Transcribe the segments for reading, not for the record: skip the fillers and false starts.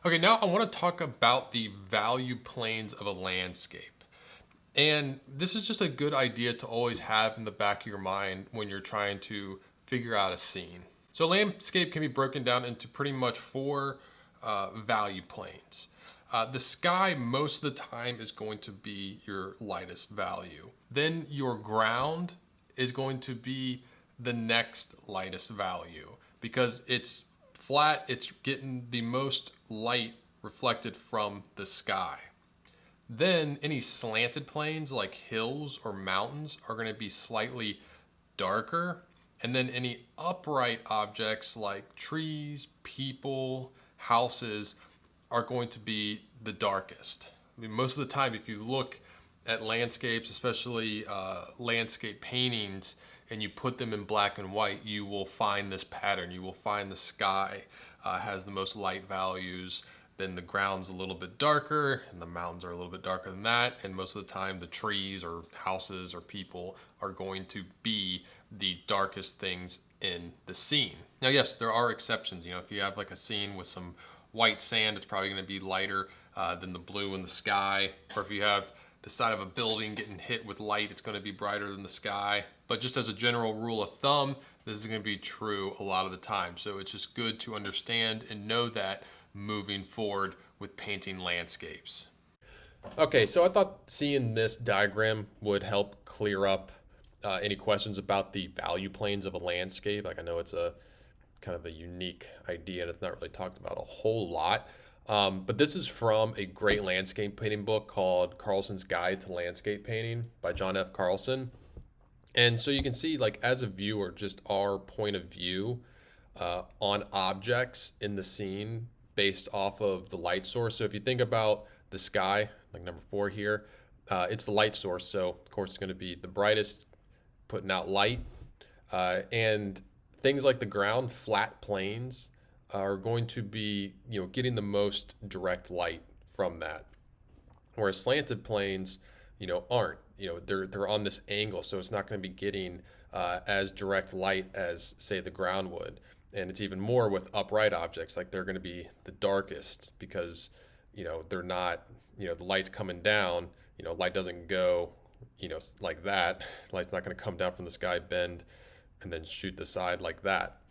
Okay, now I want to talk about the value planes of a landscape. And this is just a good idea to always have in the back of your mind when you're trying to figure out a scene. So, a landscape can be broken down into pretty much four value planes. The sky, most of the time, is going to be your lightest value. Then, your ground is going to be the next lightest value because it's flat, it's getting the most light reflected from the sky. Then any slanted planes like hills or mountains are going to be slightly darker. And then any upright objects like trees, people, houses are going to be the darkest. I mean, most of the time, if you look at landscapes, especially landscape paintings, and you put them in black and white, you will find this pattern. You will find the sky has the most light values, then the ground's a little bit darker, and the mountains are a little bit darker than that. And most of the time, the trees or houses or people are going to be the darkest things in the scene. Now, yes, there are exceptions. You know, if you have like a scene with some white sand, it's probably going to be lighter than the blue in the sky. Or if you have the side of a building getting hit with light, it's going to be brighter than the sky. But just as a general rule of thumb, this is going to be true a lot of the time. So it's just good to understand and know that moving forward with painting landscapes. Okay, so I thought seeing this diagram would help clear up any questions about the value planes of a landscape. Like I know it's a kind of a unique idea and it's not really talked about a whole lot. But this is from a great landscape painting book called Carlson's Guide to Landscape Painting by John F. Carlson. And so you can see, like, as a viewer, just our point of view on objects in the scene based off of the light source. So if you think about the sky, like number 4 here, it's the light source. So, of course, it's going to be the brightest, putting out light. And things like the ground, flat plains, are going to be, getting the most direct light from that. Whereas slanted planes, aren't. They're on this angle, so it's not going to be getting as direct light as, say, the ground would. And it's even more with upright objects, like they're going to be the darkest because, they're not, the light's coming down, light doesn't go, like that. Light's not going to come down from the sky, bend, and then shoot the side like that.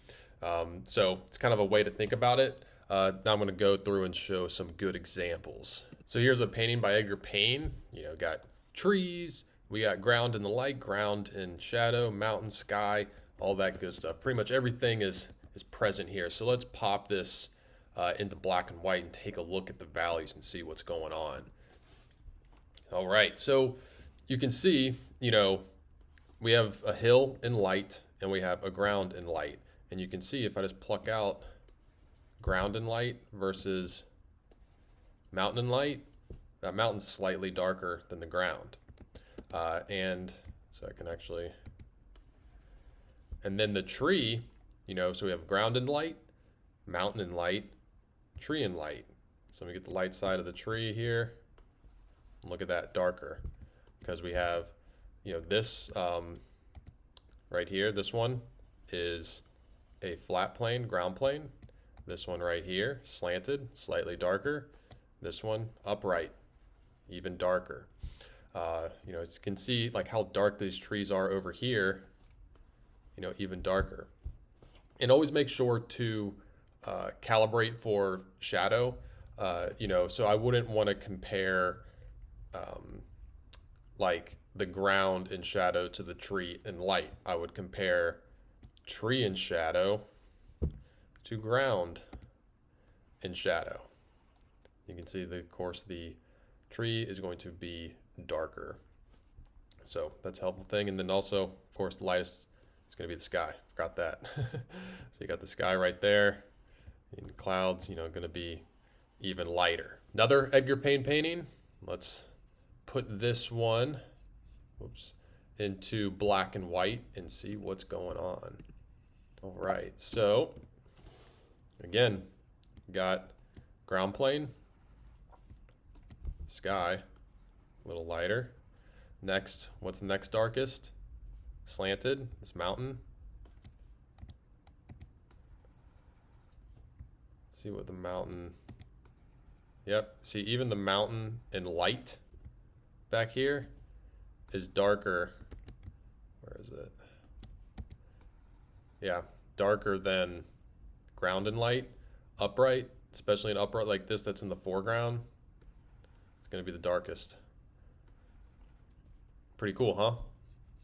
So it's kind of a way to think about it. Now I'm going to go through and show some good examples. So here's a painting by Edgar Payne. Got trees, we got ground in the light, ground in shadow, mountain, sky, all that good stuff. Pretty much everything is present here. So let's pop this into black and white and take a look at the values and see what's going on. All right, so you can see, we have a hill in light and we have a ground in light. And you can see if I just pluck out ground in light versus mountain in light, that mountain's slightly darker than the ground. And so I can actually, and then the tree, so we have ground in light, mountain in light, tree in light. So we get the light side of the tree here. Look at that, darker, because we have, this right here, this one is a flat plane, ground plane. This one right here, slanted, slightly darker. This one, upright, even darker. As you can see, like how dark these trees are over here, even darker. And always make sure to calibrate for shadow. So I wouldn't want to compare like the ground in shadow to the tree in light. I would compare tree in shadow to ground in shadow. You can see of course the tree is going to be darker. So that's a helpful thing. And then also, of course, the lightest is going to be the sky. Forgot that. So you got the sky right there. And clouds, going to be even lighter. Another Edgar Payne painting. Let's put this one, into black and white and see what's going on. All right, so again, got ground plane, sky, a little lighter. Next, what's the next darkest? Slanted, this mountain. Let's see what the mountain Yep. See, even the mountain in light back here is darker. Where is it? Yeah, darker than ground and light. Upright, especially an upright like this that's in the foreground, it's going to be the darkest. Pretty cool, huh?